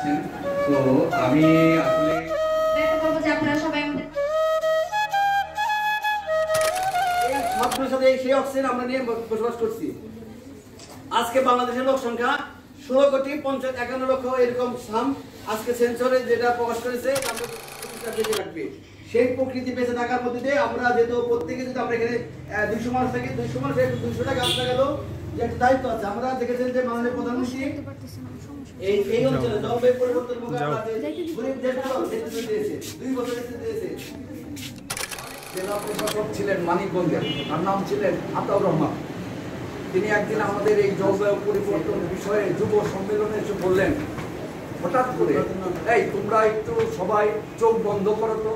আছেন। তো আমি আসলে সেই অক্সিজেন আমরা নিয়ে বসবাস করছি। আজকে বাংলাদেশের লোক সংখ্যা 16,51,লক্ষ এরকম সাম আজকে সেন্সরে যেটা প্রকাশ করেছে বেঁচে রাখবে। সেই প্রকৃতি বেঁচে থাকার মধ্যে দিয়ে আমরা যেহেতু প্রত্যেকে যদি আমরা এখানে 200 মানুষ থাকি, 200 মানুষ 200টা গাছ লাগালেও যে একটা দায়িত্ব আছে। আমরা দেখেছেন যে মাননীয় প্রধানমন্ত্রী এই অঞ্চলে জলবায়ু পরিবর্তন মোকাবিলাতে গরিব দেশগুলো নেতৃত্ব দিয়েছে, 2 বছর নেতৃত্ব দিয়েছে। জেলা প্রশাসক ছিলেন মানিকগঞ্জের, তার নাম ছিলেন আতাউর রহমান। তিনি একদিন আমাদের এই জলবায়ু পরিবর্তন বিষয়ে যুব সম্মেলনে এসে বললেন, হঠাৎ করে, এই তোমরা একটু সবাই চোখ বন্ধ করো তো,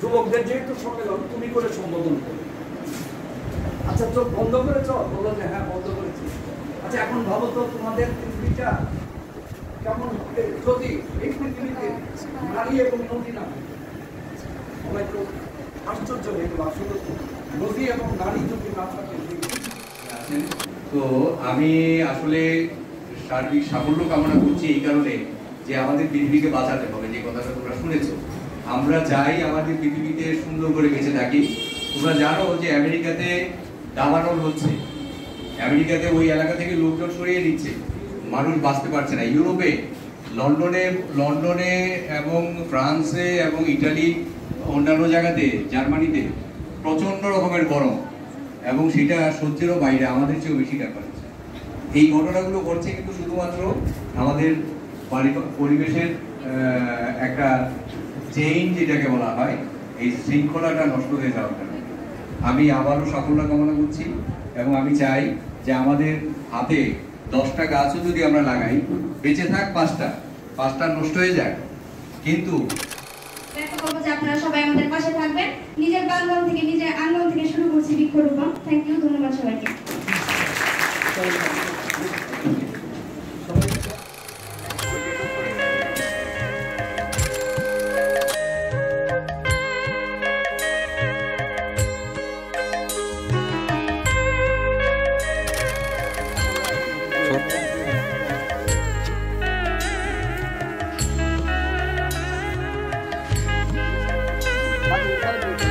যুবকদের যেহেতু সম্মেলন তুমি করে সম্বোধন করো। আচ্ছা চোখ বন্ধ করেছ? বললো যে হ্যাঁ বন্ধ করেছি। আচ্ছা এখন ভাবো তো তোমাদের পৃথিবীটা কেমন যদি এই পৃথিবীতে নারী এবং নদী না সবাই তো আশ্চর্য হয়ে গেল। আসলে নদী এবং নারী যদি না থাকে। তো আমি আসলে সার্বিক সাফল্য কামনা করছি এই কারণে যে আমাদের পৃথিবীকে বাঁচাতে হবে, যে কথাটা তোমরা শুনেছো। আমরা চাই আমাদের পৃথিবীতে সুন্দর করে বেঁচে থাকি। তোমরা জানো যে আমেরিকাতে দাবানল হচ্ছে, আমেরিকাতে ওই এলাকা থেকে লোকজন সরিয়ে দিচ্ছে, মানুষ বাঁচতে পারছে না। ইউরোপে লন্ডনে এবং ফ্রান্সে এবং ইটালি, অন্যান্য জায়গাতে, জার্মানিতে প্রচন্ড রকমের গরম এবং সেটা সহ্যেরও বাইরে, আমাদের চেয়েও বেশি ব্যাপার হচ্ছে। এই ঘটনাগুলো ঘটছে কিন্তু শুধুমাত্র আমাদের পরিবেশের একটা চেইন যেটাকে বলা হয়, এই শৃঙ্খলাটা নষ্ট হয়ে যাওয়ার কারণে। আমি আবারও সাফল্য কামনা করছি এবং আমি চাই যে আমাদের হাতে 10টা গাছও যদি আমরা লাগাই, বেঁচে থাক 5টা নষ্ট হয়ে যায়, কিন্তু আপনারা সবাই আমাদের পাশে থাকবেন। নিজের বাগান থেকে, নিজের আঙ্গন থেকে শুরু করছি বৃক্ষরোপণ। থ্যাংক ইউ, ধন্যবাদ সবাইকে। Thank you.